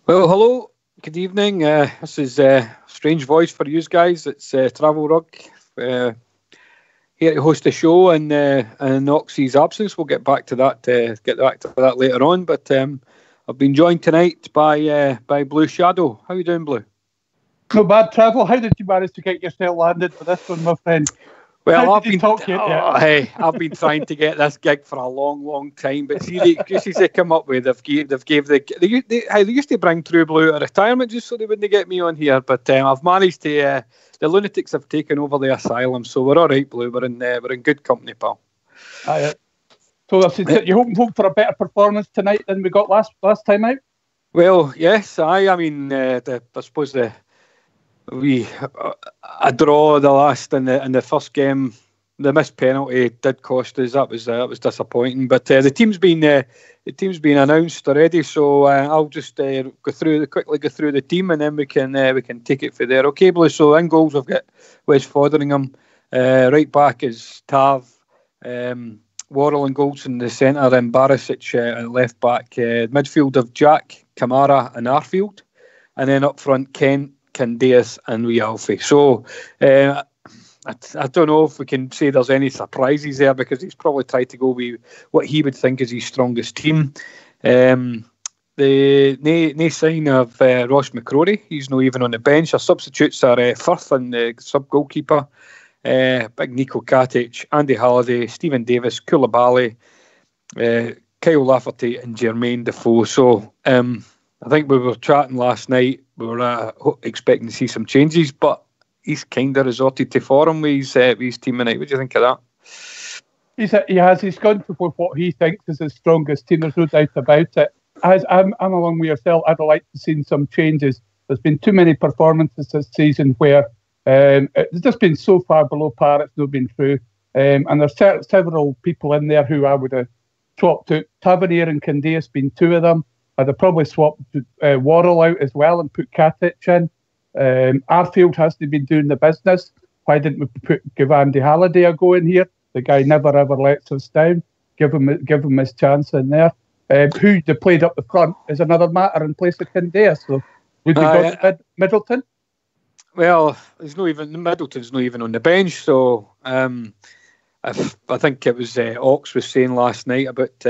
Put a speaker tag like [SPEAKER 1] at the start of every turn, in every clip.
[SPEAKER 1] Well, hello, good evening. This is Strange Voice for you guys. It's Travel Rug uh, here to host the show in Oxy's absence. We'll get back to that later on. But I've been joined tonight by Blue Shadow. How you doing, Blue?
[SPEAKER 2] No bad, Travel. How did you manage to get yourself landed for this one, my friend?
[SPEAKER 1] Well,
[SPEAKER 2] I've
[SPEAKER 1] been trying to get this gig for a long, long time, but see, just as they come up with, they've gave they used to bring True Blue to retirement just so they wouldn't get me on here, but I've managed to. The lunatics have taken over the asylum, so we're all right, Blue. We're in good company, pal.
[SPEAKER 2] So you're hoping for a better performance tonight than we got last time out?
[SPEAKER 1] Well, yes, I mean, I suppose a draw the last in the first game. The missed penalty did cost us. That was disappointing. But the team's been announced already, so I'll just quickly go through the team, and then we can take it from there. Okay, Blue. So in goals we've got Wes Fotheringham. Right back is Tav. Worrell and Golds in the centre, and Barisic at left back. Midfield of Jack, Kamara, and Arfield, and then up front Kent, Candeias and Alfie. So I don't know if we can say there's any surprises there, because he's probably tried to go with what he would think is his strongest team. The no sign of Ross McCrory. He's not even on the bench. Our substitutes are Firth and the sub goalkeeper, Big Nico Katic, Andy Halliday, Stephen Davis, Koulibaly, Kyle Lafferty and Jermaine Defoe. So I think we were chatting last night. We were expecting to see some changes, but he's kind of resorted to form with his team tonight. What do you think of that?
[SPEAKER 2] He has. He's gone for what he thinks is his strongest team. There's no doubt about it. As I'm along with yourself, I'd like to see some changes. There's been too many performances this season where it's just been so far below par. It's not been true. And there's several people in there who I would have swapped out. Tavernier and Candeias being two of them. I'd have probably swapped Worrell out as well and put Katic in. Arfield has to be doing the business. Why didn't we give Andy Halliday a go in here? The guy never ever lets us down. Give him his chance in there. Who they played up the front is another matter in place of Candeias. So would you go to Middleton?
[SPEAKER 1] Well, Middleton's not even on the bench. So I think it was Ox was saying last night about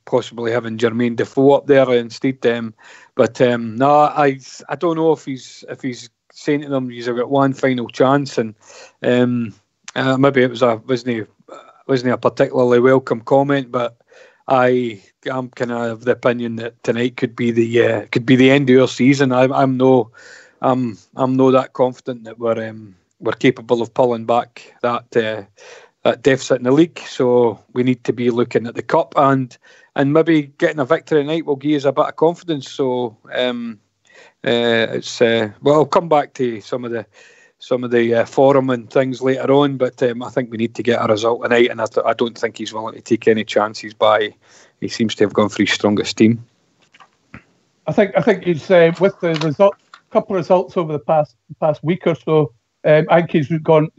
[SPEAKER 1] possibly having Jermaine Defoe up there instead. But no, I don't know if he's saying to them he's got one final chance, and maybe it wasn't a particularly welcome comment, but I'm kind of the opinion that tonight could be the end of our season. I'm no that confident that we're capable of pulling back that deficit in the league. So we need to be looking at the cup, and maybe getting a victory tonight will give us a bit of confidence. So I'll come back to some of the forum and things later on, but I think we need to get a result tonight, and I don't think he's willing to take any chances. He seems to have gone for his strongest team.
[SPEAKER 2] I think he's with the couple of results over the past week or so. I think he's gone.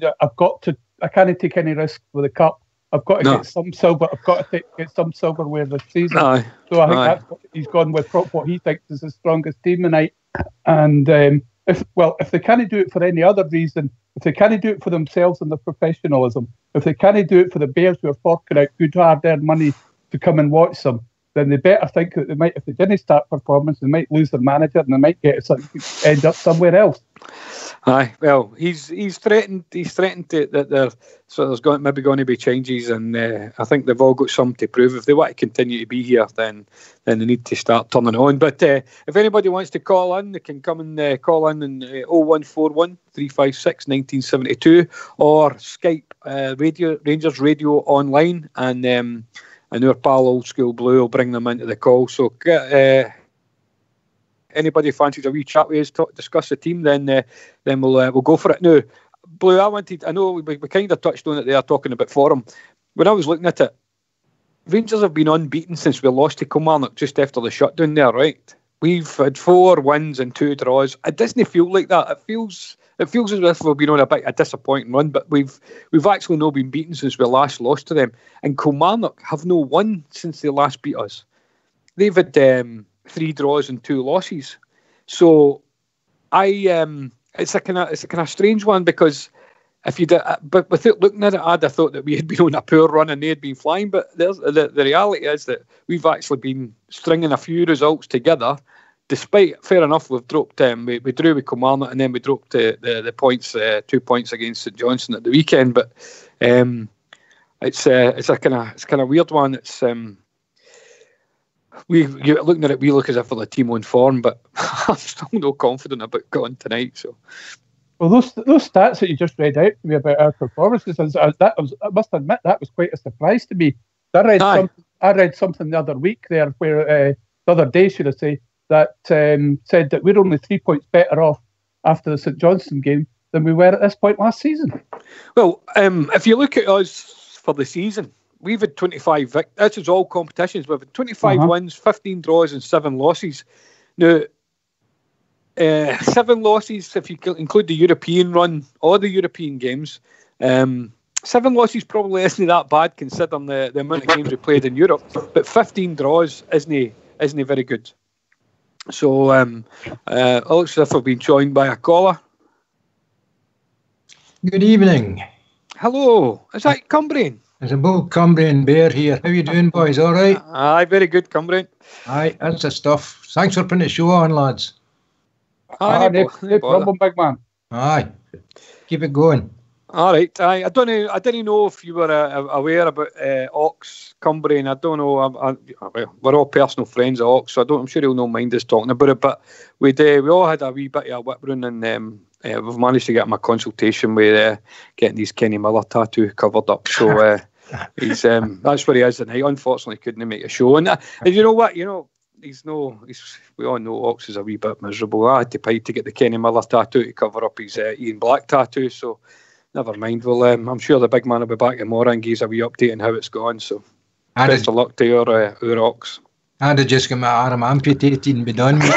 [SPEAKER 2] I can't take any risk with the cup. I've got to get some silver. I've got to get some silverware this season. So I think that's what he's gone with. What he thinks is his strongest team tonight. And if they can't do it for any other reason, if they can't do it for themselves and their professionalism, if they can't do it for the Bears who are forking out good hard-earned money to come and watch them, then they better think that they might, if they didn't start performance, they might lose their manager and they might end up somewhere else.
[SPEAKER 1] Aye, well, he's threatened that there's maybe going to be changes, and I think they've all got something to prove. If they want to continue to be here, then they need to start turning on. But if anybody wants to call in, they can come and call in 0141 356 1972 or Skype Rangers Radio Online, and our pal Old School Blue will bring them into the call. So anybody fancies a wee chat with us to discuss the team, then we'll go for it. Now, Blue, I know we kind of touched on it there, talking about form. When I was looking at it, Rangers have been unbeaten since we lost to Kilmarnock just after the shutdown there, right? We've had 4 wins and 2 draws. It doesn't feel like that. It feels as if we've been on a disappointing run, but we've actually not been beaten since we last lost to them. And Kilmarnock have no won since they last beat us. They've had 3 draws and 2 losses. So it's a kind of strange one, because if you did, but without looking at it, I'd have thought that we had been on a poor run and they had been flying. But the reality is that we've actually been stringing a few results together. Despite, fair enough, we've dropped. We drew with Kilmarnock, and then we dropped the points, 2 points against St Johnstone at the weekend. But it's a kind of weird one. It's you're looking at it, we look as if we're a team on form, but I'm still not confident about going tonight. So.
[SPEAKER 2] Well, those stats that you just read out to me about our performances, I must admit that was quite a surprise to me. I read something the other week there, where the other day, should I say, that said that we're only 3 points better off after the St Johnstone game than we were at this point last season.
[SPEAKER 1] Well, if you look at us for the season, we've had 25 this is all competitions. We've had 25 wins, 15 draws, and 7 losses. Now, 7 losses, if you include the European run, all the European games. 7 losses probably isn't that bad, considering the amount of games we played in Europe. But 15 draws isn't very good. So it looks as if I've been joined by a caller.
[SPEAKER 3] Good evening.
[SPEAKER 1] Hello, is that Cumbrian?
[SPEAKER 3] There's a bold Cumbrian bear here. How you doing, boys? All right?
[SPEAKER 1] Aye, very good, Cumbrian.
[SPEAKER 3] Aye, that's the stuff. Thanks for putting the show on, lads.
[SPEAKER 2] No problem, big man.
[SPEAKER 3] Aye, keep it going.
[SPEAKER 1] All right. I didn't know if you were aware about Ox Cumbrian. I don't know. We're all personal friends of Ox, so I'm sure he'll not mind us talking about it. But we all had a wee bit of a whip run, and we've managed to get him a consultation with getting his Kenny Miller tattoo covered up. So he's that's where he is tonight. Unfortunately, couldn't make a show. And you know what? We all know Ox is a wee bit miserable. I had to pay to get the Kenny Miller tattoo to cover up his Ian Black tattoo. So. Never mind. Well, I'm sure the big man will be back tomorrow and gives a wee update on how it's gone. So, best of luck to our Ox.
[SPEAKER 3] I'd have just got my arm amputated and be done with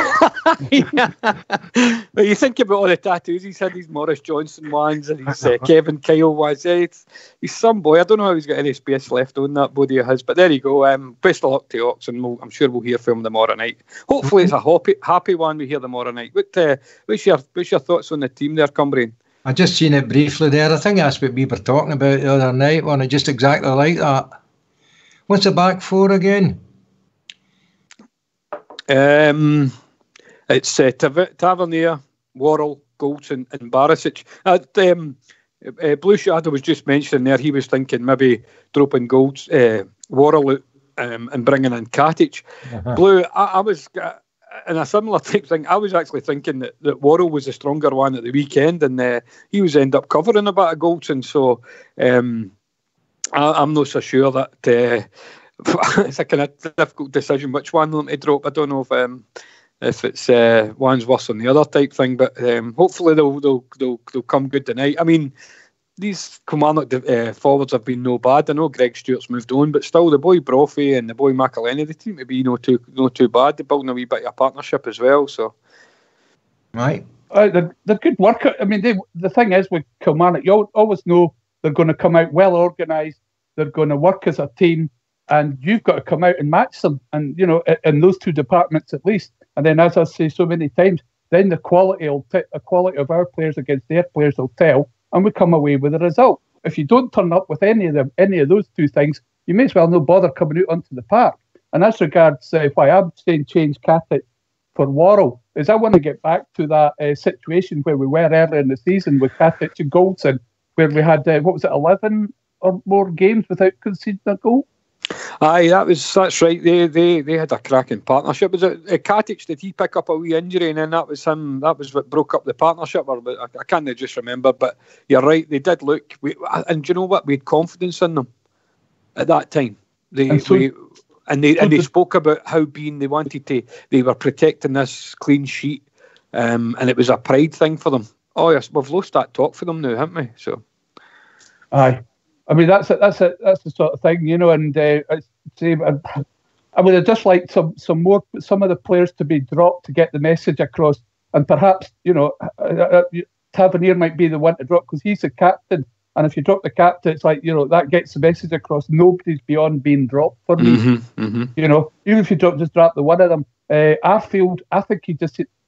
[SPEAKER 1] it. Well, you think about all the tattoos he's had, these Maurice Johnson ones and these Kevin Kyle ones. He's some boy. I don't know how he's got any space left on that body of his. But there you go. Best of luck to Ox, and I'm sure we'll hear from him tomorrow night. Hopefully, it's a happy one we hear tomorrow night. What's your thoughts on the team there, Cumbrian?
[SPEAKER 3] I just seen it briefly there. I think that's what we were talking about the other night, wasn't it? Just exactly like that. What's the back four again?
[SPEAKER 1] It's Tavernier, Worrell, Goldson and Barisic. Blue Shadow was just mentioning there, he was thinking maybe dropping Worrell out and bringing in Katic. Blue, I was... in a similar type thing, I was actually thinking that Worrell was the stronger one at the weekend, and he was end up covering a bit of Goldson. So I'm not so sure that it's a kind of difficult decision which one of them to drop. I don't know if it's one's worse than the other type thing, but hopefully they'll come good tonight. I mean, these Kilmarnock forwards have been no bad. I know Greg Stewart's moved on, but still the boy Brophy and the boy McElhenney, they seem to be no too bad. They're building a wee bit of a partnership as well. So,
[SPEAKER 3] right,
[SPEAKER 2] they're good work. I mean, the thing is with Kilmarnock, you always know they're going to come out well organised. They're going to work as a team, and you've got to come out and match them. And in those two departments at least. And then, as I say so many times, then the quality of our players against their players will tell. And we come away with a result. If you don't turn up with any of those two things, you may as well not bother coming out onto the park. And as regards why I'm saying change Katic for Worrell, is I want to get back to that situation where we were earlier in the season with Katic and Goldson, where we had 11 or more games without conceding a goal.
[SPEAKER 1] Aye, that's right. They had a cracking partnership. Was it Katic? Did he pick up a wee injury, and then that was him? That was what broke up the partnership. Or I can't just remember. But you're right. They did look. And do you know what? We had confidence in them at that time. They spoke about how they wanted to. They were protecting this clean sheet, and it was a pride thing for them. Oh yes, we've lost that talk for them now, haven't we? So,
[SPEAKER 2] aye. I mean, that's the sort of thing, and I would have just liked some of the players to be dropped to get the message across, and perhaps Tavernier might be the one to drop because he's the captain, and if you drop the captain, it's like that gets the message across. Nobody's beyond being dropped for me. Even if you just drop the one of them. Arfield, I think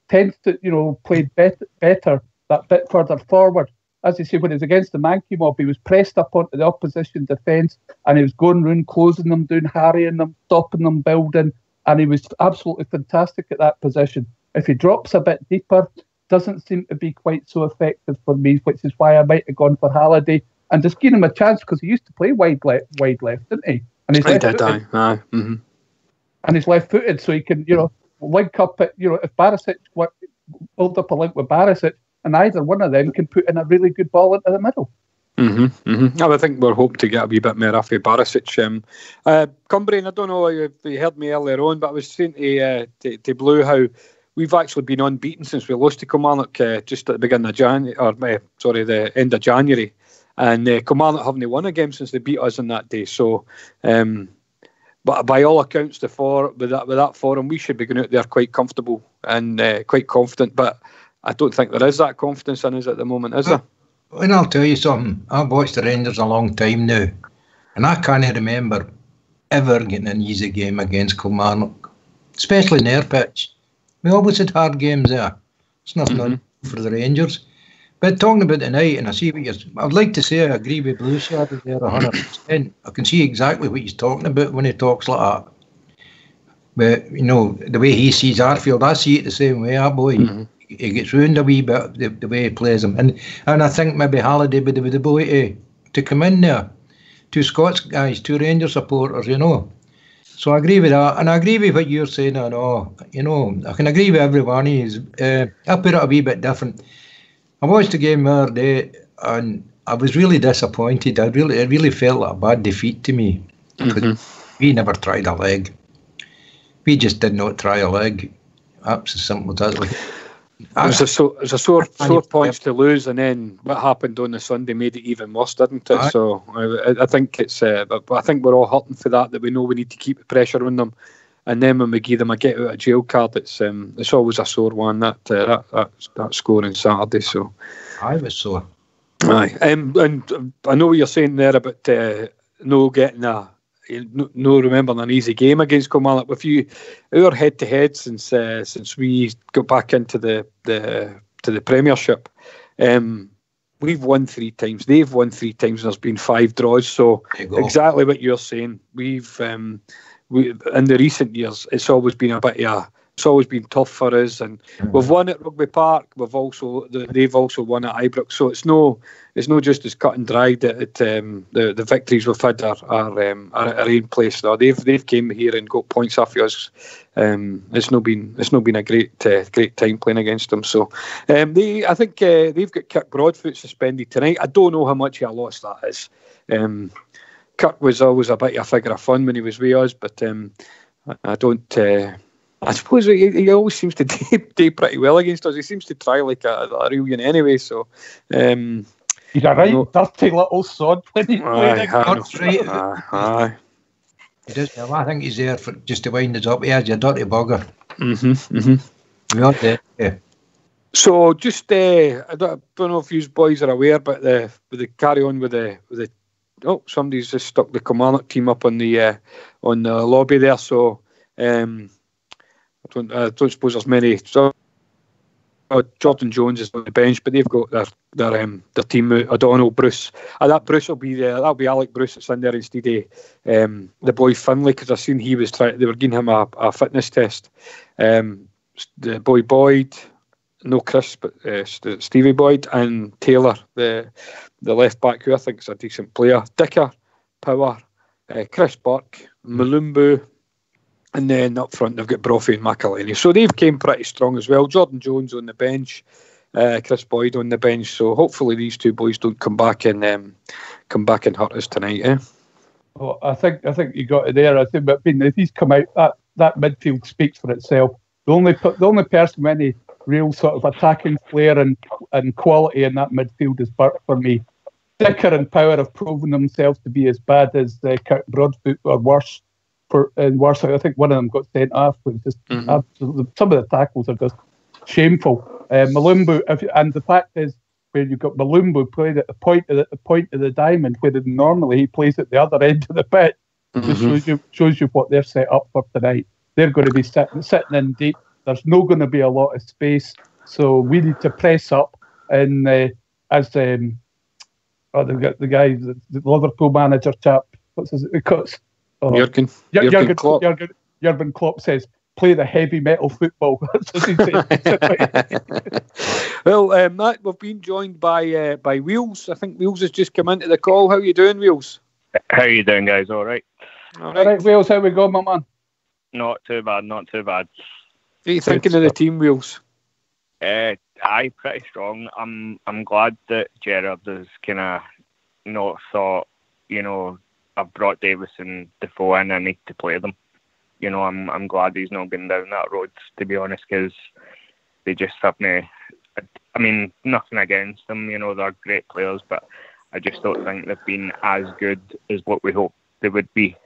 [SPEAKER 2] tends to, play better that bit further forward. As you say, when he was against the Mankey mob, he was pressed up onto the opposition defence and he was going round, closing them down, harrying them, stopping them, building, and he was absolutely fantastic at that position. If he drops a bit deeper, doesn't seem to be quite so effective for me, which is why I might have gone for Halliday and just give him a chance, because he used to play wide left, didn't he? And he's left-footed.
[SPEAKER 1] Mm-hmm.
[SPEAKER 2] And he's left-footed, so he can, link up at, if Barisic build up a link with Barisic, and either one of them can put in a really good ball into the middle.
[SPEAKER 1] I think we're hoping to get a wee bit more off of Barisic. Cumbrian, I don't know if you heard me earlier on, but I was saying to Blue how we've actually been unbeaten since we lost to Kilmarnock just at the beginning of January, the end of January. And Kilmarnock haven't won a game since they beat us on that day. So, but by all accounts, with that forum, we should be going out there quite comfortable and quite confident. But I don't think there is that confidence in us at the moment, is there?
[SPEAKER 3] And I'll tell you something. I've watched the Rangers a long time now, and I can't remember ever getting an easy game against Kilmarnock, especially in their pitch. We always had hard games there. It's nothing on for the Rangers. But talking about tonight, and I see what I'd like to say I agree with Blue Shadow there 100%. I can see exactly what he's talking about when he talks like that. But, the way he sees Arfield, I see it the same way. Our boy, he gets ruined a wee bit the way he plays him. And I think maybe Halliday would have the ability to come in there. 2 Scots guys, 2 Rangers supporters, So I agree with that. And I agree with what you're saying. I can agree with everyone. I put it a wee bit different. I watched the game the other day and I was really disappointed. It really felt like a bad defeat to me. We never tried a leg. We just did not try a leg. That's as simple as that.
[SPEAKER 1] It was a sore points to lose, and then what happened on the Sunday made it even worse, didn't it? So I think it's. But I think we're all hurting for that we know we need to keep the pressure on them, and then when we give them a get out of jail card, it's always a sore one that score on Saturday. So
[SPEAKER 3] I was sore.
[SPEAKER 1] Aye, and I know what you're saying there about no getting remembering an easy game against Kilmarnock. With our head-to-head since we got back into the Premiership, we've won 3 times. They've won 3 times, and there's been 5 draws. So exactly what you're saying. We've in the recent years, it's always been it's always been tough for us, and we've won at Rugby Park. They've also won at Ibrox. So it's no just as cut and dried that the victories we've had are our own place. Now they've came here and got points off us. It's not been a great time playing against them. So I think they've got Kirk Broadfoot suspended tonight. I don't know how much of a loss that is. Kirk was always a bit of a figure of fun when he was with us, but I don't. I suppose he always seems to do pretty well against us. He seems to try like a real one anyway. So
[SPEAKER 2] he's a right dirty little sod when he's playing.
[SPEAKER 3] Aye. He does. Well, I think he's there for just to wind us up. He has a dirty bugger. We are there. Yeah.
[SPEAKER 1] So just I don't know if you boys are aware, but the carry on with the somebody's just stuck the Kilmarnock team up on the lobby there. So. I don't suppose there's many. So, Jordan Jones is on the bench, but they've got their team out. O'Donnell, Bruce. That Bruce will be there. That'll be Alec Bruce that's in there instead of the boy Finlay, because I seen he was they were giving him a fitness test. The boy Boyd, no Chris, but Stevie Boyd and Taylor, the left back, who I think is a decent player. Dicker, Power, Chris Burke, Malumbu. And then up front, they've got Brophy and McElhenney. So they've came pretty strong as well. Jordan Jones on the bench, Chris Boyd on the bench. So hopefully these 2 boys don't come back and hurt us tonight.
[SPEAKER 2] Well, I think you got it there. I think, but if he's come out, that midfield speaks for itself. The only person with any real sort of attacking flair and quality in that midfield is Burke for me. Dicker and Power have proven themselves to be as bad as Kirk Broadfoot or worse. I think one of them got sent off. Just absolutely, some of the tackles are just shameful. Malumbu, and the fact is, where you've got Malumbu playing at the point of the diamond, where normally he plays at the other end of the pitch, just shows you what they're set up for tonight. They're going to be sitting in deep. there's not going to be a lot of space. So we need to press up. And as the guy, the Liverpool manager chap, what's his name?
[SPEAKER 1] Jurgen Klopp.
[SPEAKER 2] Jurgen Klopp says, play the heavy metal football. That's what he said.
[SPEAKER 1] Well, Matt, we've been joined by Wheels. I think Wheels has just come into the call. How are you doing, Wheels?
[SPEAKER 4] How are you doing, guys? All right.
[SPEAKER 2] All right, Wheels, how we go, my man?
[SPEAKER 4] Not too bad.
[SPEAKER 1] What are you thinking of the team, Wheels?
[SPEAKER 4] Aye, pretty strong. I'm glad that Gerrard has kind of not thought, I've brought Davis and Defoe in, I need to play them. I'm glad he's not going down that road, to be honest, because they just have me. I mean, nothing against them, they're great players, but I just don't think they've been as good as what we hoped they would be.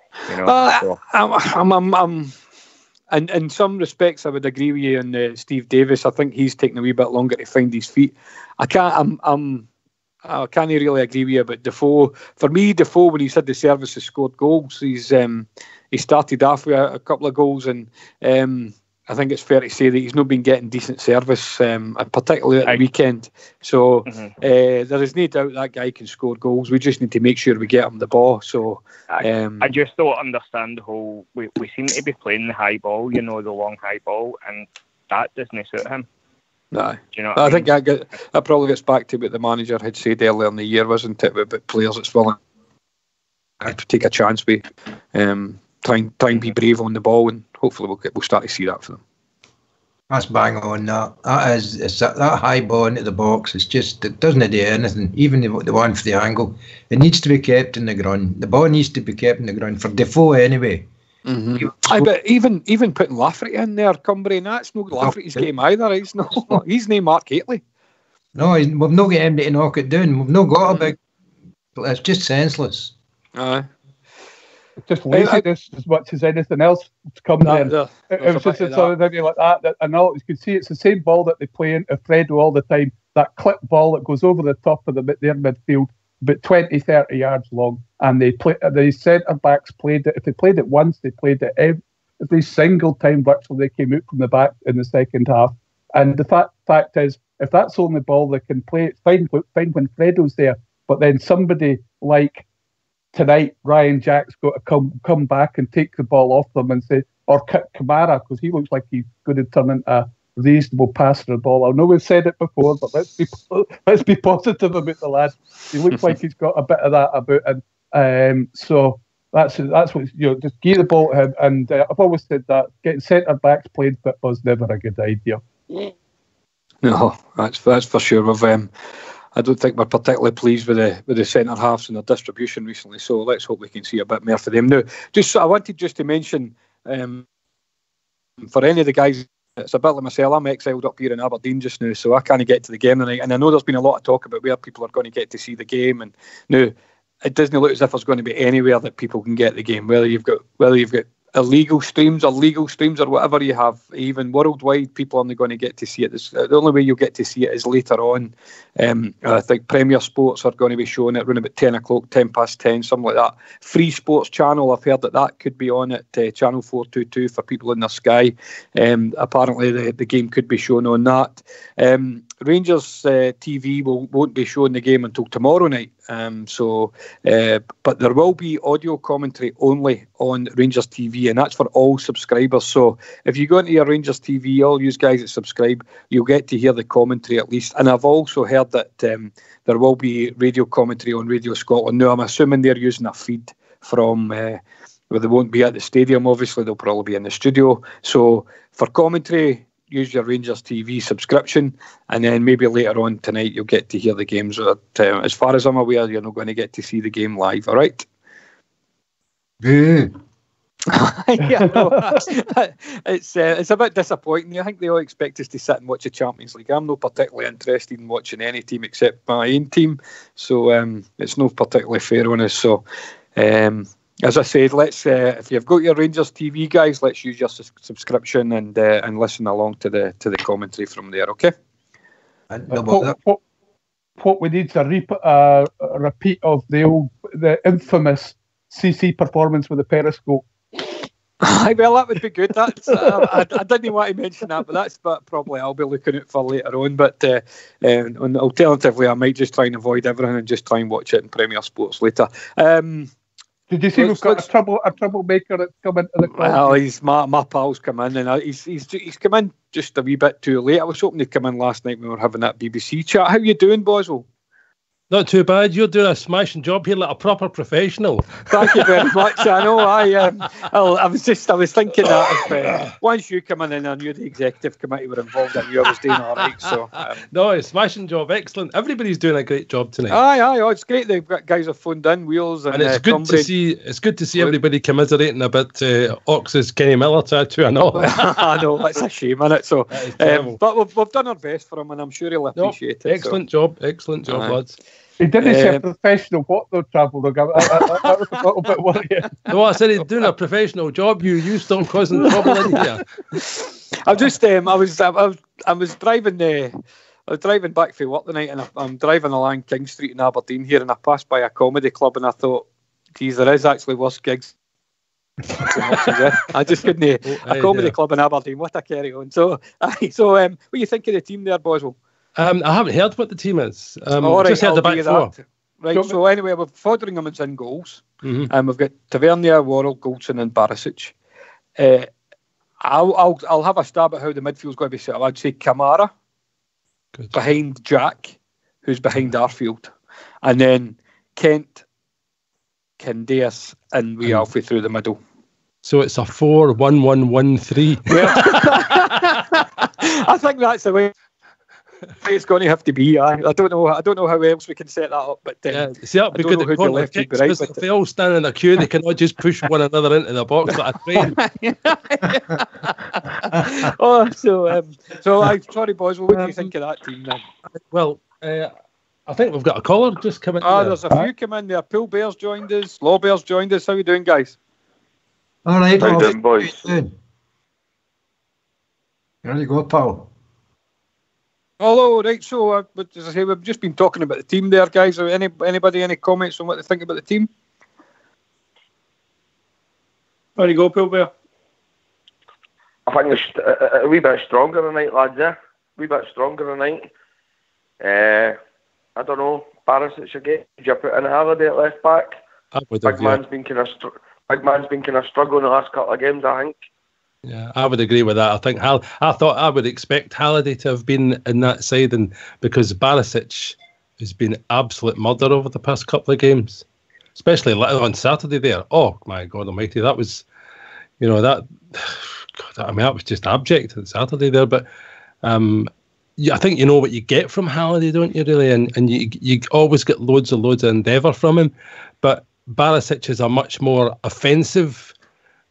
[SPEAKER 4] In some respects, I would agree with you on Steve Davis. I think he's taking a wee bit longer to find his feet. I can't really agree with you about Defoe. For me, Defoe, when he's had the service, has scored goals. He started off with a couple of goals, and I think it's fair to say that he's not been getting decent service, particularly at the weekend. So there is no doubt that guy can score goals. We just need to make sure we get him the ball. So I just don't understand the whole. We seem to be playing the high ball, the long high ball, and that doesn't suit him.
[SPEAKER 1] No,
[SPEAKER 4] do you know what I
[SPEAKER 1] think that probably gets back to what the manager had said earlier in the year, wasn't it? About players that's willing to take a chance with, try and be brave on the ball, and hopefully we'll start to see that for them.
[SPEAKER 3] That's bang on. That high ball into the box. It doesn't do anything. Even the one for the angle, it needs to be kept in the ground. The ball needs to be kept in the ground for Defoe anyway.
[SPEAKER 1] Mm-hmm. But even putting Lafferty in there, Cumbria, that's no Lafferty's game either. He's named Mark Haitley.
[SPEAKER 3] No, we've not got anybody to knock it down. We've not got a big. It's just senseless.
[SPEAKER 2] It's just laziness as much as anything else. It was just something like that. And all you can see, it's the same ball that they play into Fredo all the time. That clip ball that goes over the top of their midfield, about 20, 30 yards long. And the centre backs played it. If they played it once, they played it every single time virtually they came out from the back in the second half. And the fact is, if that's the only ball they can play, it's fine when Fredo's there. But then somebody like tonight, Ryan Jack's got to come back and take the ball off them and say, or Kamara, because he looks like he's going to turn into a reasonable passer of the ball. I know we've said it before, but let's be positive about the lad. He looks like he's got a bit of that about him. So that's what just give the ball to him. And I've always said that getting centre backs playing football is never a good idea.
[SPEAKER 1] No, that's for sure. I don't think we're particularly pleased with the centre halves and their distribution recently. So let's hope we can see a bit more for them now. I wanted to mention for any of the guys. It's a bit like myself. I'm exiled up here in Aberdeen just now, so I can't get to the game tonight. And I know there's been a lot of talk about where people are going to get to see the game. And now it doesn't look as if there's going to be anywhere that people can get the game. Whether you've got illegal streams or legal streams or whatever you have, even worldwide, people aren't going to get to see it. The only way you'll get to see it is later on. I think Premier Sports are going to be showing it around about 10 o'clock, 10 past 10, something like that. Free Sports Channel, I've heard that could be on at Channel 422 for people in their Sky. Apparently the game could be shown on that. Rangers TV won't be showing the game until tomorrow night. But there will be audio commentary only on Rangers TV, and that's for all subscribers. So if you go into your Rangers TV, all you guys that subscribe, you'll get to hear the commentary at least. And I've also heard that there will be radio commentary on Radio Scotland. Now, I'm assuming they're using a feed from where they won't be at the stadium. Obviously, they'll probably be in the studio. So for commentary, use your Rangers TV subscription, and then maybe later on tonight you'll get to hear the games. As far as I'm aware, you're not going to get to see the game live, all right? It's a bit disappointing. I think they all expect us to sit and watch the Champions League. I'm not particularly interested in watching any team except my own team, so it's not particularly fair on us. So as I said, let's if you've got your Rangers TV, guys, let's use your subscription and listen along to the commentary from there. Okay.
[SPEAKER 2] What we need is a repeat of the infamous CC performance with the Periscope.
[SPEAKER 1] Well, that would be good. That's I didn't want to mention that, but that's probably I'll be looking out for later on. But and alternatively, I might just try and avoid everything and just try and watch it in Premier Sports later.
[SPEAKER 2] Did you see we've got a troublemaker that's come into the club?
[SPEAKER 1] Well, he's my pal's come in, and he's come in just a wee bit too late. I was hoping he'd come in last night when we were having that BBC chat. How you doing, Boswell?
[SPEAKER 5] Not too bad. You're doing a smashing job here, like a proper professional.
[SPEAKER 1] Thank you very much. I know. I was thinking that if, once you come in and I knew the executive committee were involved, I knew I was doing all right. So
[SPEAKER 5] no, a smashing job, excellent. Everybody's doing a great job tonight.
[SPEAKER 1] Aye, it's great. The guys have phoned in Wheels and
[SPEAKER 5] it's good to see. It's good to see everybody commiserating about Ox's Kenny Miller tattoo and all.
[SPEAKER 1] I know, it's a shame, isn't it? So, but we've done our best for him, and I'm sure he'll appreciate it.
[SPEAKER 5] Excellent job, lads.
[SPEAKER 2] He didn't say a professional what though, Travel Dog. I was a little bit worried.
[SPEAKER 5] No, I said he's doing a professional job. You still causing trouble in here.
[SPEAKER 1] I was driving. I was driving back from work the night, and I'm driving along King Street in Aberdeen here, and I passed by a comedy club, and I thought, geez, there is actually worse gigs. I just couldn't. A comedy club in Aberdeen. What a carry on. So, what do you think of the team there, Boswell?
[SPEAKER 5] I haven't heard what the team is.
[SPEAKER 1] All right,
[SPEAKER 5] just heard the back four.
[SPEAKER 1] Right, so anyway, we've Fodringham's in goals. And we've got Tavernier, Worrell, Goldson and Barisic. I'll have a stab at how the midfield's going to be set up. I'd say Kamara behind Jack, who's behind Arfield. And then Kent, Candeias and we halfway through the middle.
[SPEAKER 5] So it's a 4-1-1-1-3. Well,
[SPEAKER 1] I think that's the way it's going to have to be. I don't know how else we can set that up, but
[SPEAKER 5] see, that'd be good. If they all stand in a queue, they cannot just push one another into the box like a train. Sorry, boys. What do you think of that team then? Well, I think we've got a caller just coming.
[SPEAKER 1] There's a few come in there. Pool Bears joined us. Law Bears joined us. How are you doing, guys?
[SPEAKER 3] All right,
[SPEAKER 6] how you doing, boys?
[SPEAKER 3] There you go, pal.
[SPEAKER 1] Hello, right. So, as I say, we've just been talking about the team there, guys. Anybody any comments on what they think about the team? There you go, Pool Bear.
[SPEAKER 6] I think it's a wee bit stronger tonight, lads. Yeah, a wee bit stronger tonight. I don't know. Barisic again. Did you put in Halliday at left back? Big man's been kind of struggling the last couple of games, I think.
[SPEAKER 5] Yeah, I would agree with that. I think I would expect Halliday to have been in that side, and because Barisic has been absolute murder over the past couple of games, especially on Saturday there. Oh my God Almighty, that was, that was just abject on Saturday there. But I think you know what you get from Halliday, don't you? Really, and you always get loads of endeavour from him. But Barisic is a much more offensive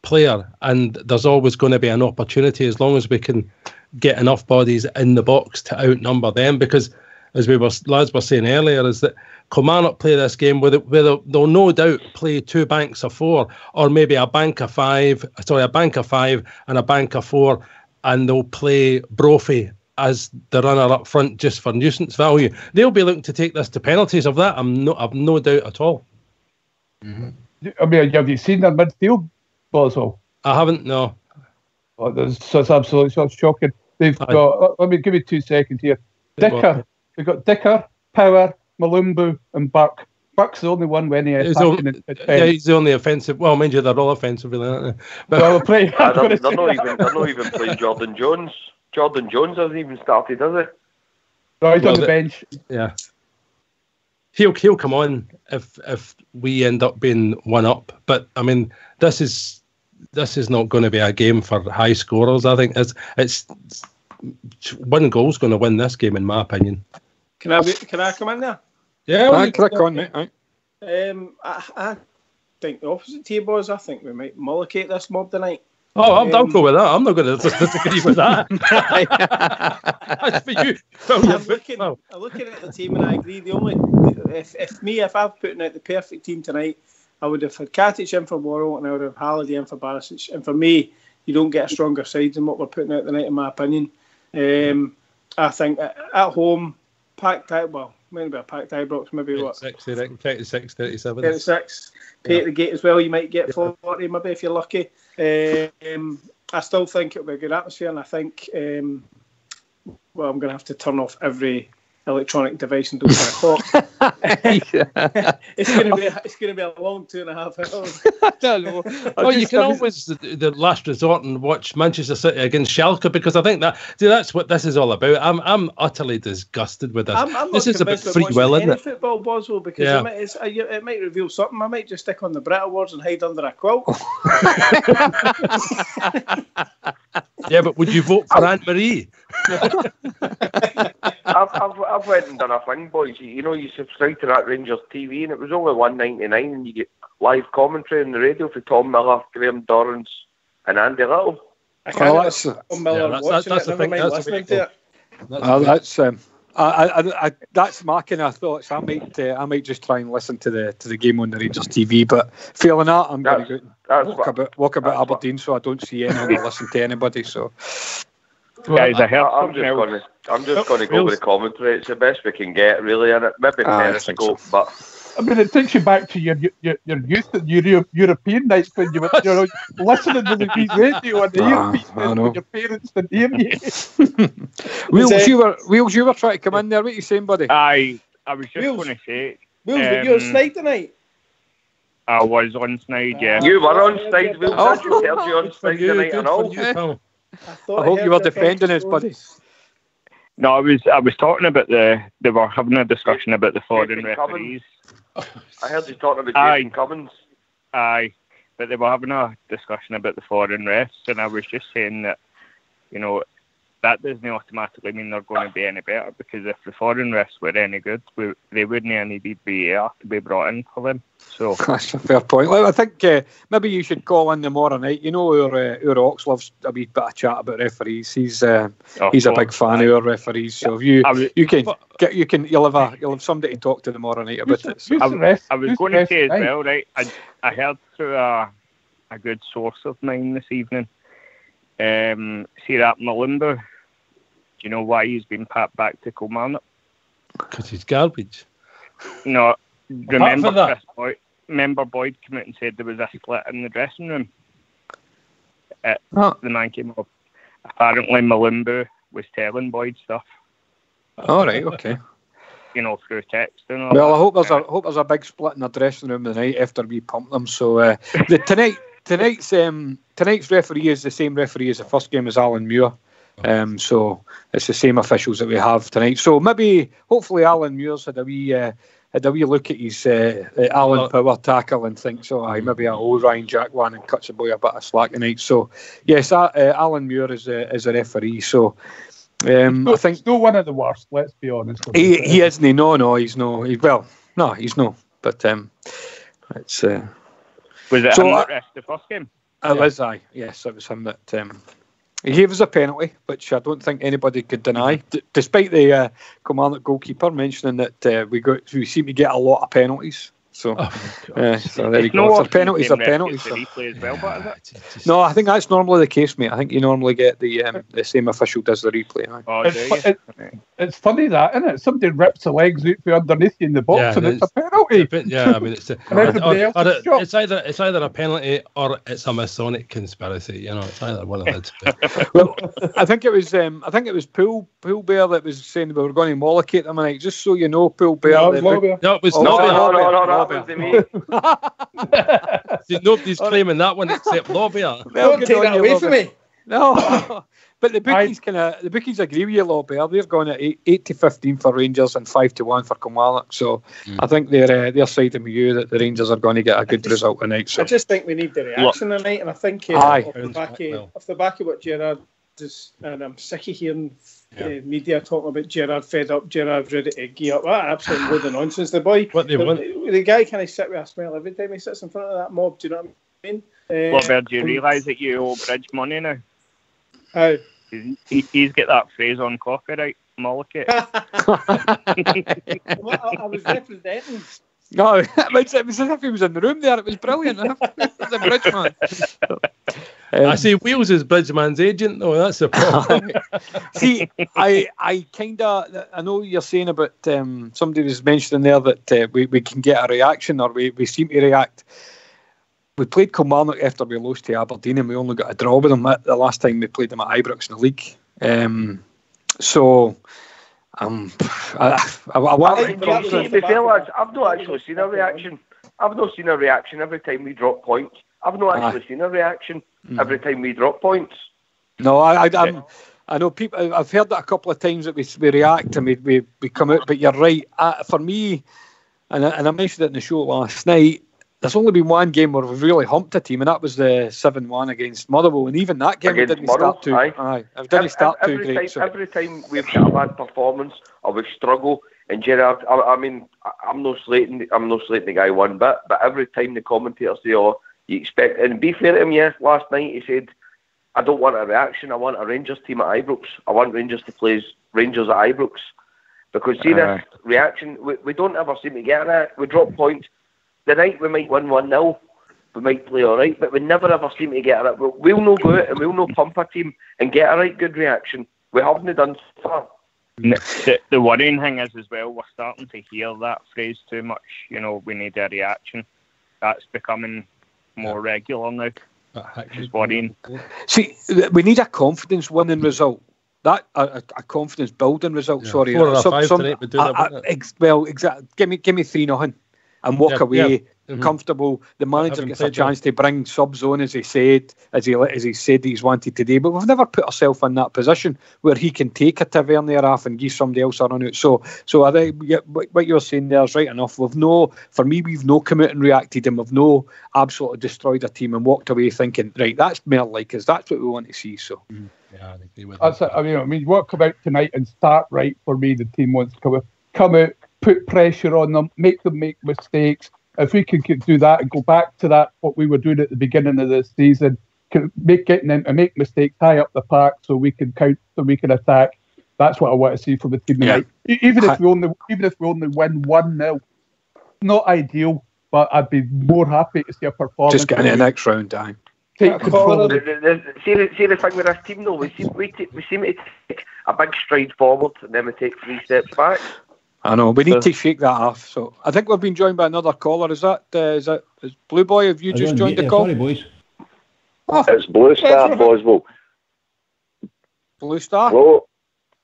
[SPEAKER 5] player, and there's always going to be an opportunity as long as we can get enough bodies in the box to outnumber them, because as lads were saying earlier, is that Kilmarnock play this game where they'll no doubt play two banks of four, or maybe a bank of five and a bank of four, and they'll play Brophy as the runner up front just for nuisance value. They'll be looking to take this to penalties. Of that I've no doubt at all.
[SPEAKER 2] Mm-hmm. I mean, have you seen their midfield, Boswell?
[SPEAKER 5] I haven't, no.
[SPEAKER 2] Oh, that's absolutely shocking. They've got, let me give you 2 seconds here. Dicker, we've got Dicker, Power, Malumbu and Burke. Burke's the only one when he is attacking.
[SPEAKER 5] He's the only offensive. Well, mind you, they're all offensive, really, aren't they?
[SPEAKER 6] But they're not even playing Jordan Jones. Jordan Jones hasn't even started, has he?
[SPEAKER 2] No, he's on the bench.
[SPEAKER 5] Yeah. He'll come on if we end up being one up. But I mean, this is not going to be a game for high scorers. I think it's one goal's going to win this game, in my opinion.
[SPEAKER 7] Can I come in there?
[SPEAKER 5] Yeah,
[SPEAKER 1] well, click on it.
[SPEAKER 7] I think the opposite to you, boys. I think we might mollocate this mob tonight.
[SPEAKER 5] Oh, I'll go with that. I'm not going to disagree with that. That's for you.
[SPEAKER 7] I'm looking at the team and I agree. If I've put out the perfect team tonight, I would have had Katic in for Worrell and I would have Halliday in for Barisic. And for me, you don't get a stronger side than what we're putting out tonight, in my opinion. I think at home, packed out. Well, Maybe a packed Ibrox, maybe
[SPEAKER 5] 36, I reckon. 36, 37.
[SPEAKER 7] 36. Pay at the gate as well. You might get 40, maybe if you're lucky. I still think it'll be a good atmosphere, and I think, I'm going to have to turn off every electronic device until 10 o'clock. It's going to be a long 2.5 hours.
[SPEAKER 5] I don't know. Well, you can always the last resort and watch Manchester City against Schalke, because I think that's what this is all about. I'm utterly disgusted with this. This is about free will, isn't it?
[SPEAKER 7] Football, Boswell, because it might reveal something. I might just stick on the Brit Awards and hide under a quilt.
[SPEAKER 5] Yeah, but would you vote for Anne-Marie?
[SPEAKER 6] I've went and done a thing, boys. You know, you subscribe to that Rangers TV, and it was only $1.99, and you get live commentary on the radio for Tom Miller, Graham Dorrans, and Andy Little.
[SPEAKER 7] That's the thing.
[SPEAKER 1] That's my kind of thoughts. I might just try and listen to the game on the Rangers TV, but failing that, I'm going to go walk about Aberdeen, so I don't see anyone or listen to anybody. So.
[SPEAKER 6] Guys, I'm just going to go with the commentary. It's the best we can get, really, and it maybe Periscope, but
[SPEAKER 2] I mean, it takes you back to your youth and your European nights when you were listening to the radio and the earpiece when your parents didn't hear you.
[SPEAKER 1] Wheels, you were trying to come in there. What are you saying, buddy?
[SPEAKER 8] I was just going to say,
[SPEAKER 7] Wheels, were you on Snide tonight?
[SPEAKER 8] I was on Snide, yeah.
[SPEAKER 6] You were on Snide, Wheels. I just heard you on Snide tonight and all.
[SPEAKER 1] I hope you were defending us, buddy.
[SPEAKER 8] No, I was talking about they were having a discussion about the foreign referees.
[SPEAKER 6] I heard you talking about Jason Cummins.
[SPEAKER 8] Aye, but they were having a discussion about the foreign refs, and I was just saying that, that doesn't automatically mean they're going to be any better, because if the foreign refs were any good, they wouldn't need VAR to be brought in for them. So
[SPEAKER 1] that's a fair point. Well, I think maybe you should call in tomorrow night. You know, our Ox loves a wee bit of chat about referees. He's a big fan of our referees. So if you'll have somebody to talk to tomorrow night about it. So.
[SPEAKER 8] I was going to say as well, right? I heard through a good source of mine this evening. See that Malumbu? Do you know why he's been packed back to Kilmarnock?
[SPEAKER 5] Because he's garbage.
[SPEAKER 8] No, remember Boyd came out and said there was a split in the dressing room. The man came up. Apparently Malumbu was telling Boyd stuff.
[SPEAKER 1] All right, okay.
[SPEAKER 8] Through text and all.
[SPEAKER 1] Well, I hope there's a big split in the dressing room tonight after we pump them. So tonight's referee is the same referee as the first game as Alan Muir. So it's the same officials that we have tonight. So hopefully Alan Muir's had a wee look at his Alan Power tackle and thinks, maybe Ryan Jack one and cuts the boy a bit of slack tonight. So yes, Alan Muir is a referee. So I think
[SPEAKER 2] he's not one of the worst. Let's be honest.
[SPEAKER 1] He isn't. No, he's no. He's no. But it's.
[SPEAKER 8] Was it him that rest the first game?
[SPEAKER 1] It was, yes, it was him that he gave us a penalty, which I don't think anybody could deny, despite the Kilmarnock goalkeeper mentioning that we seem to get a lot of penalties. So, so there you go. Penalties are penalties.
[SPEAKER 8] The replay as well, but is it?
[SPEAKER 1] No, I think that's normally the case, mate. I think you normally get the same official does the replay.
[SPEAKER 2] It's funny that, isn't it? Somebody rips the legs out from underneath you in the box, and it's a penalty.
[SPEAKER 5] I mean, it's it's either a penalty or it's a Masonic conspiracy. It's either one of the two.
[SPEAKER 1] Well, I think it was Pool Bear that was saying we were going to mollocate them tonight. Just so you know, Pool Bear.
[SPEAKER 5] No, it was
[SPEAKER 6] no.
[SPEAKER 5] Nobody's claiming that one except Lawbear.
[SPEAKER 7] Don't take that away from me.
[SPEAKER 1] No, but the bookies agree with you, Lawbear. They're going at 8-15 for Rangers and 5-1 for Kilmarnock. So I think they're siding with you that the Rangers are going to get a good result tonight. So
[SPEAKER 7] I just think we need the reaction tonight, and I think off the back of what Gerrard is, and I'm sick of hearing. Media talking about Gerrard fed up, Gerrard ready to gear up. That absolute load of nonsense. The boy, the guy can sit with a smile every time he sits in front of that mob. Do you know what I mean?
[SPEAKER 8] Robert, do you realise that you owe Bridge money now?
[SPEAKER 7] How?
[SPEAKER 8] He's got that phrase on copyright, mollocate.
[SPEAKER 7] I was representing.
[SPEAKER 1] No, it was as if he was in the room there. It was brilliant. The Bridge man.
[SPEAKER 5] I see Wheels is Bridgeman's agent, though. That's the problem.
[SPEAKER 1] See, I kind of, I know you're saying about, somebody was mentioning there that we can get a reaction, or we seem to react. We played Kilmarnock after we lost to Aberdeen, and we only got a draw with them the last time we played them at Ibrox in the league.
[SPEAKER 6] I've not actually seen a reaction. I've not seen a reaction every time we drop points. I've not actually seen a reaction every time we drop points.
[SPEAKER 1] No, I know people. I've heard that a couple of times that we react and we come out. But you're right. For me, and I mentioned it in the show last night. There's only been one game where we've really humped a team, and that was the 7-1 against Motherwell. And even that game didn't start too. It didn't start too great.
[SPEAKER 6] Every time we've got a bad performance or we struggle, and Gerard, I mean, I'm not slating the guy one bit, but every time the commentators say, "Oh, you expect," and be fair to him, yes, last night he said, "I don't want a reaction. I want a Rangers team at Ibrox. I want Rangers to play Rangers at Ibrox." Because see this reaction, we don't ever seem to get it. We drop points. The night we might win 1-0, we might play all right, but we never ever seem to get it. We'll not go out and we'll not pump a team and get a right good reaction. We haven't done so far.
[SPEAKER 8] The worrying thing is as well, we're starting to hear that phrase too much. You know, we need a reaction. That's becoming more regular now. It's worrying.
[SPEAKER 1] See, we need a confidence winning result. That a confidence building result. Yeah. Sorry,
[SPEAKER 5] 4 or 5 tonight would do that.
[SPEAKER 1] Well, exactly. Give me 3-0 and walk away comfortable. The manager gets a chance to bring subs on, as he said that he's wanted today. But we've never put ourselves in that position where he can take a Tavernier off and give somebody else a run out. So I think what you're saying there is right enough. We've no come out and reacted, and we've no absolutely destroyed a team and walked away thinking, right, that's more like us. That's what we want to see. So.
[SPEAKER 5] Yeah, I agree with
[SPEAKER 2] that. I mean, what come out tonight and start right for me. The team wants to come out, put pressure on them make mistakes. If we can do that and go back to that, what we were doing at the beginning of the season, getting them to make mistakes high up the park so we can count, so we can attack. That's what I want to see from the team tonight. Even if we only win 1-0, not ideal, but I'd be more happy to see a performance.
[SPEAKER 1] Just getting the next round down.
[SPEAKER 6] Take control. See the thing with this team though, we seem to take a big stride forward and then we take 3 steps back.
[SPEAKER 1] I know, we need to shake that off. So I think we've been joined by another caller. Is Blue Boy? Have you just joined the call?
[SPEAKER 9] Sorry, boys.
[SPEAKER 10] Oh, it's Blue Star, Boswell.
[SPEAKER 1] Blue Star?
[SPEAKER 10] Hello.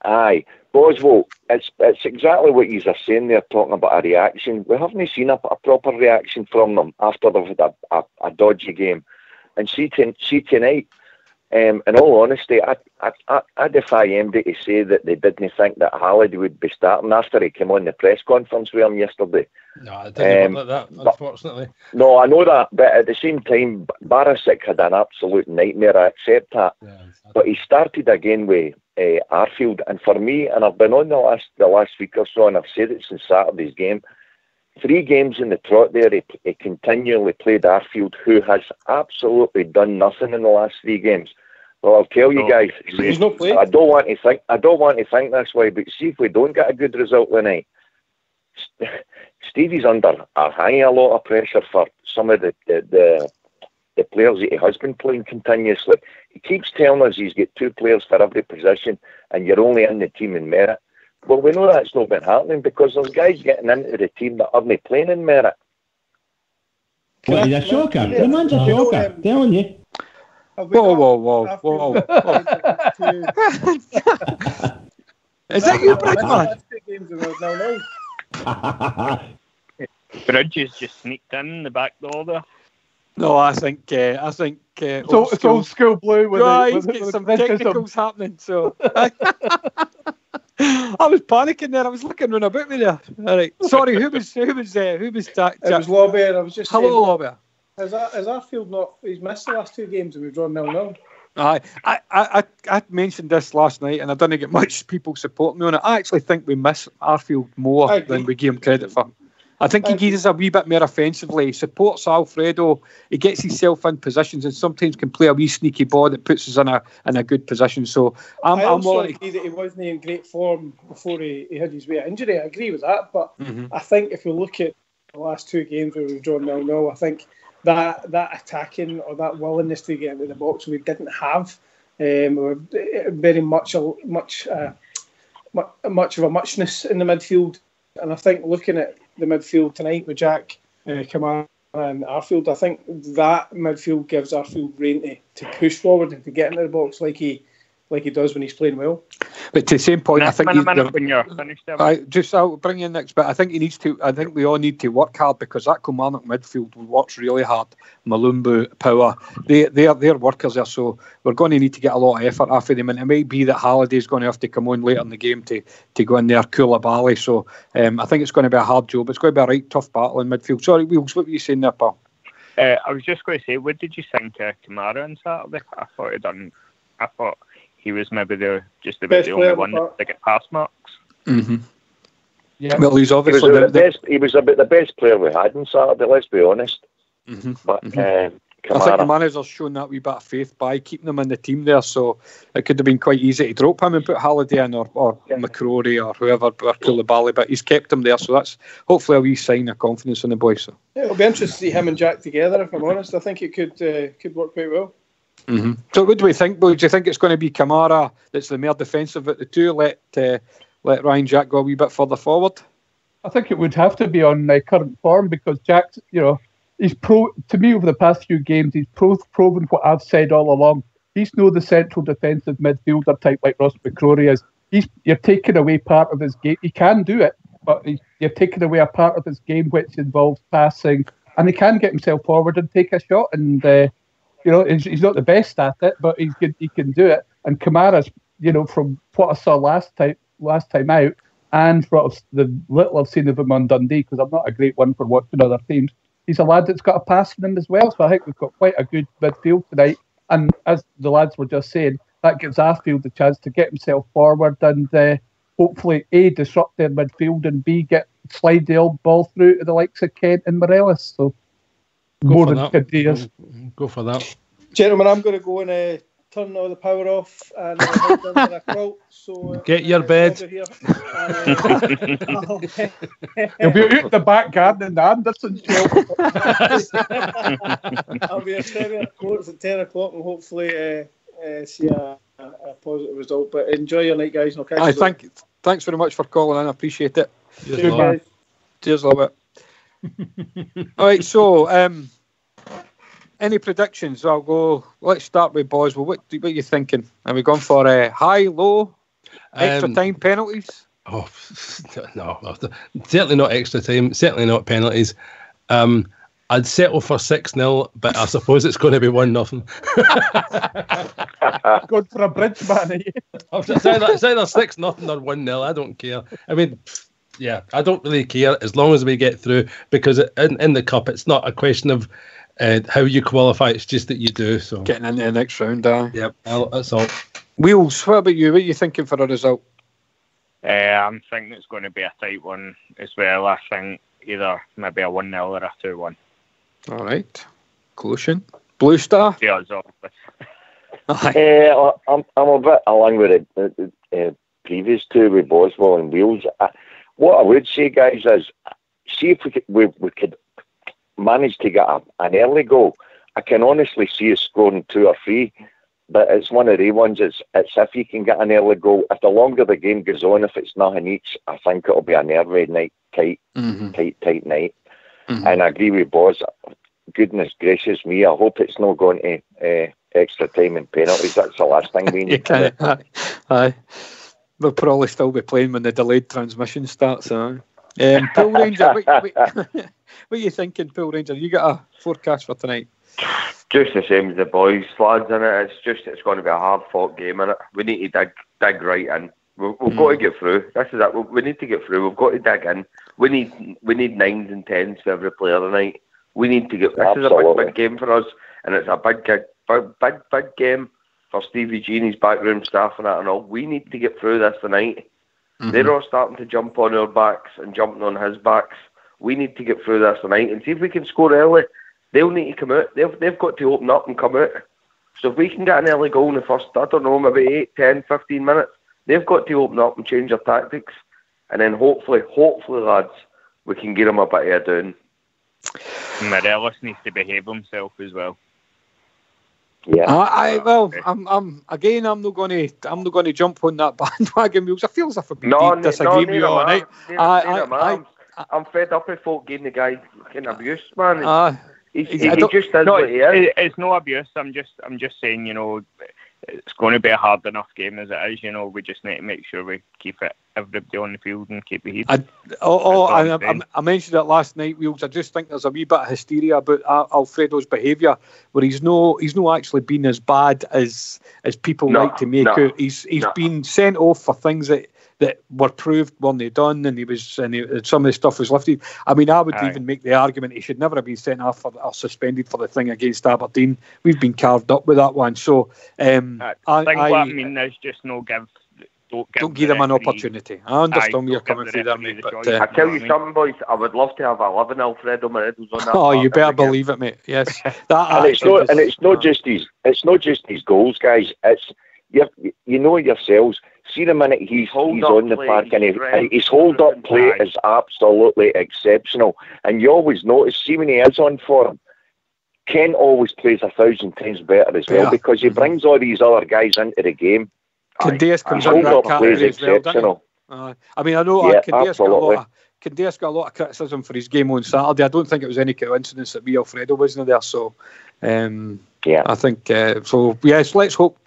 [SPEAKER 10] Aye. Boswell, it's exactly what you are saying there, talking about a reaction. We haven't seen a proper reaction from them after they've had a dodgy game. And see tonight, in all honesty, I defy MD to say that they didn't think that Halliday would be starting after he came on the press conference with him yesterday.
[SPEAKER 5] No, I didn't look like that, unfortunately.
[SPEAKER 10] No, I know that, but at the same time, Barisic had an absolute nightmare. I accept that. Yeah, exactly. But he started again with Arfield, and for me, and I've been on the last week or so, and I've said it since Saturday's game, 3 games in the trot there, he continually played Arfield, who has absolutely done nothing in the last 3 games. Well, I'll tell you guys,
[SPEAKER 7] he's not played.
[SPEAKER 10] I don't want to think this way, but see if we don't get a good result tonight, Stevie's under a hanging a lot of pressure for some of the players that he has been playing continuously. He keeps telling us he's got 2 players for every position, and you're only in the team in merit. Well, we know that's not been happening because there's guys getting into the team that aren't playing in merit.
[SPEAKER 9] Well, he's a shocker. The man's a shocker. Telling you.
[SPEAKER 1] Whoa. Is that you, Bridgeman?
[SPEAKER 8] Bridges just sneaked in the back door there.
[SPEAKER 1] No, I think
[SPEAKER 2] it's old school Blue.
[SPEAKER 1] He's got some technicals happening. So I was panicking there. I was looking round about me there. All right, sorry. Who was
[SPEAKER 7] It was Lobby. I was just
[SPEAKER 1] hello, Lobby.
[SPEAKER 7] Has Arfield not? He's missed the last 2 games and we've drawn 0-0.
[SPEAKER 1] I mentioned this last night and I didn't get much people supporting me on it. I actually think we miss Arfield more than we give him credit for. I think he gives us a wee bit more offensively. He supports Alfredo. He gets himself in positions and sometimes can play a wee sneaky ball that puts us in a good position. So I
[SPEAKER 7] also agree that he wasn't in great form before he had his weight injury. I agree with that, but I think if we look at the last 2 games where we've drawn 0-0, I think that attacking or that willingness to get into the box we didn't have. We were very much of a muchness in the midfield, and I think looking at the midfield tonight with Jack, Kamara and Arfield, I think that midfield gives Arfield rein to push forward and to get into the box like he does when he's playing well.
[SPEAKER 1] But to the same point, I think
[SPEAKER 8] when you're finished,
[SPEAKER 1] I'll bring you in next. But I think he needs to. I think we all need to work hard, because that Kilmarnock midfield works really hard. Malumbu, Power, they're workers there. So we're going to need to get a lot of effort off of them. And it might be that Halliday's going to have to come on later in the game to go in there, Koulibaly. So I think it's going to be a hard job. It's going to be a right tough battle in midfield. Sorry, Wheels, what were you saying there, pal?
[SPEAKER 8] I was just going to say, what did you think of Kamara on Saturday? I thought he was maybe the only one to get pass marks.
[SPEAKER 1] Mm-hmm.
[SPEAKER 2] Yeah.
[SPEAKER 1] Well, he's obviously
[SPEAKER 10] he was about the best player we had on Saturday, let's be honest.
[SPEAKER 1] Mm-hmm.
[SPEAKER 10] But
[SPEAKER 1] I think the manager's shown that wee bit of faith by keeping him in the team there, so it could have been quite easy to drop him and put Halliday in, or McCrory or whoever, or Koulibaly, but he's kept him there, so that's hopefully a wee sign of confidence in the boys. So.
[SPEAKER 7] Yeah, it'll be interesting to see him and Jack together, if I'm honest. I think it could work quite well.
[SPEAKER 1] Mm-hmm. So what do we think? Do you think it's going to be Kamara that's the more defensive at the two? Let Ryan Jack go a wee bit further forward?
[SPEAKER 2] I think it would have to be on current form, because Jack's, he's to me over the past few games, he's proven what I've said all along. He's no the central defensive midfielder type like Ross McCrory is. You're taking away part of his game. He can do it, but you're taking away a part of his game which involves passing, and he can get himself forward and take a shot. And he's not the best at it, but he can do it. And Kamara's, from what I saw last time out, and from the little I've seen of him on Dundee, because I'm not a great one for watching other teams, he's a lad that's got a pass in him as well. So I think we've got quite a good midfield tonight. And as the lads were just saying, that gives Arfield the chance to get himself forward and hopefully A, disrupt their midfield, and B, slide the old ball through to the likes of Kent and Morelos. So more than good years.
[SPEAKER 5] Go for that.
[SPEAKER 7] Gentlemen, I'm going to go and turn all the power off and head under a quilt. So
[SPEAKER 5] get your bed.
[SPEAKER 2] You'll be out in the back garden in the Anderson shelter.
[SPEAKER 7] I'll be at 10 o'clock and hopefully see a positive result. But enjoy your night, guys. And I'll catch you.
[SPEAKER 1] Thanks very much for calling in. I appreciate it.
[SPEAKER 2] Cheers, guys.
[SPEAKER 1] Cheers, love it. All right, so any predictions? I'll go. Let's start with Boswell. What are you thinking? Are we going for high, low, extra time, penalties?
[SPEAKER 5] Oh no, certainly not extra time. Certainly not penalties. I'd settle for 6-0, but I suppose it's going to be 1-0.
[SPEAKER 2] Going for a bridge, man.
[SPEAKER 5] It's either 6-0 or 1-0. I don't care. I mean, yeah, I don't really care as long as we get through, because in the cup, it's not a question of how you qualify. It's just that you do. So
[SPEAKER 1] getting into the next round,
[SPEAKER 5] Yep, that's all.
[SPEAKER 1] Wheels, what about you? What are you thinking for a result?
[SPEAKER 8] I'm thinking it's going to be a tight one as well. I think either maybe a 1-0 or a 2-1.
[SPEAKER 1] All right. Closing. Blue Star?
[SPEAKER 8] Yeah, it's obvious.
[SPEAKER 10] I'm a bit along with the previous two with Boswell and Wheels. What I would say, guys, is see if we could manage to get an early goal. I can honestly see us scoring 2 or 3, but it's one of the ones. It's if you can get an early goal. If the longer the game goes on, if it's nothing each, I think it'll be a nervy night, tight night. Mm-hmm. And I agree with Boz. Goodness gracious me, I hope it's not going to extra time and penalties. That's the last thing we need.
[SPEAKER 1] Aye. We'll probably still be playing when the delayed transmission starts. Pool Ranger, what are you thinking, Pool Ranger? You got a forecast for tonight?
[SPEAKER 6] Just the same as the boys, lads, in it. It's going to be a hard-fought game, in it. We need to dig right in. We've got to get through. This is it. We need to get through. We've got to dig in. We need 9s and 10s for every player tonight. We need to get. This is a big game for us, and it's a big game for Stevie G and his backroom staff and that and all. We need to get through this tonight. Mm-hmm. They're all starting to jump on our backs and jumping on his backs. We need to get through this tonight and see if we can score early. They'll need to come out. They've got to open up and come out. So if we can get an early goal in the first, I don't know, maybe 8, 10, 15 minutes, they've got to open up and change their tactics. And then hopefully, lads, we can get them a bit of a down.
[SPEAKER 8] Morelos needs to behave himself as well.
[SPEAKER 10] Yeah.
[SPEAKER 1] I'm not going to jump on that bandwagon because I feel as if I've been disagreeing with you all night.
[SPEAKER 6] I'm fed up with folk giving the guy fucking abuse, man. He just does what he is.
[SPEAKER 8] It's no abuse. I'm just saying, you know, it's going to be a hard enough game as it is. You know, we just need to make sure we keep everybody on the field and keep the heat.
[SPEAKER 1] I mentioned it last night, Wheels. I just think there's a wee bit of hysteria about Alfredo's behaviour, where he's no actually been as bad as people like to make out. He's been sent off for things that were proved when they done, and some of the stuff was lifted. I mean, I would even make the argument he should never have been sent off or suspended for the thing against Aberdeen. We've been carved up with that one. So
[SPEAKER 8] what I mean is just
[SPEAKER 1] don't give them an opportunity. I understand where you're coming through there, mate. But
[SPEAKER 6] I tell you something, boys. I would love to have 11 Alfredo Morelos on that.
[SPEAKER 1] Oh, you better believe it, mate. Yes,
[SPEAKER 10] it's not just his goals, guys. It's you know yourselves. See the minute he's on the park and his hold-up play is absolutely exceptional. And you always notice, see when he is on form, Ken always plays 1,000 times better as well because he brings all these other guys into the game.
[SPEAKER 1] Candeas comes in that category as well, doesn't he? I mean, I know Candeas got a lot of criticism for his game on Saturday. I don't think it was any coincidence that Wee Alfredo wasn't there. So, I think so. Yes, let's hope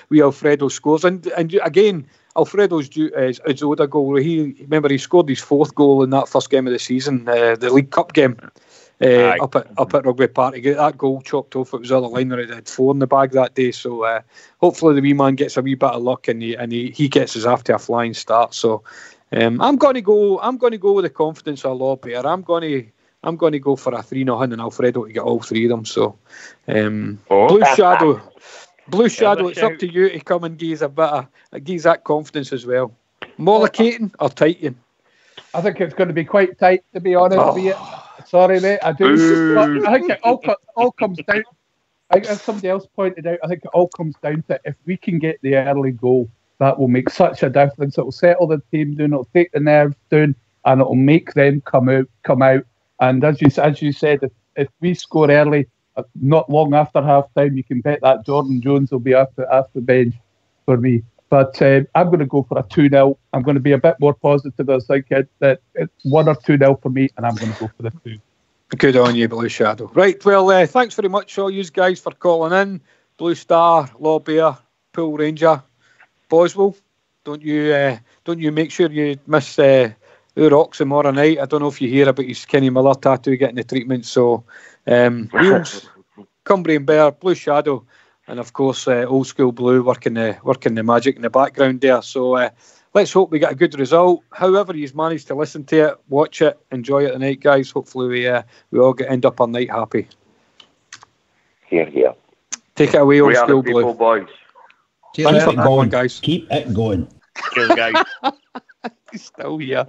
[SPEAKER 1] Wee Alfredo scores. And again, Alfredo's his Oda goal. He scored his 4th goal in that first game of the season, the League Cup game. Up at Rugby Park. He got that goal chopped off. It was the other line where he had 4 in the bag that day. So hopefully the wee man gets a wee bit of luck and he gets us after a flying start. So I'm going to go with the confidence of Law Bear. I'm going to go for a 3-0 and Alfredo to get all 3 of them. So Blue Shadow. It's up to you to come and give that confidence as well. Mollicating or Titan?
[SPEAKER 2] I think it's going to be quite tight, to be honest with you. Sorry, mate. I do. I think it all comes down. As somebody else pointed out, I think it all comes down to if we can get the early goal, that will make such a difference. It will settle the team down. It'll take the nerves down, and it will make them come out. And as you said, if we score early, not long after half time, you can bet that Jordan Jones will be off the bench for me. But I'm going to go for a 2-0. I'm going to be a bit more positive. I was thinking that it's 1 or 2-0 for me, and I'm going to go for the 2.
[SPEAKER 1] Good on you, Blue Shadow. Right, well, thanks very much, all you guys, for calling in. Blue Star, Law Bear, Pool Ranger, Boswell. Don't you make sure you miss Urox tomorrow night. I don't know if you hear about his Kenny Miller tattoo getting the treatment. So, Wheels, Cumbrian Bear, Blue Shadow, and of course Old School Blue working the magic in the background there. So let's hope we get a good result. However you've managed to listen to it, watch it, enjoy it tonight, guys. Hopefully we all end up our night happy.
[SPEAKER 10] Here.
[SPEAKER 1] Take it away, Old School Blue.
[SPEAKER 6] Boys.
[SPEAKER 1] Thanks for calling, guys.
[SPEAKER 9] Keep it going.
[SPEAKER 8] Cheers, guys.
[SPEAKER 1] He's still here.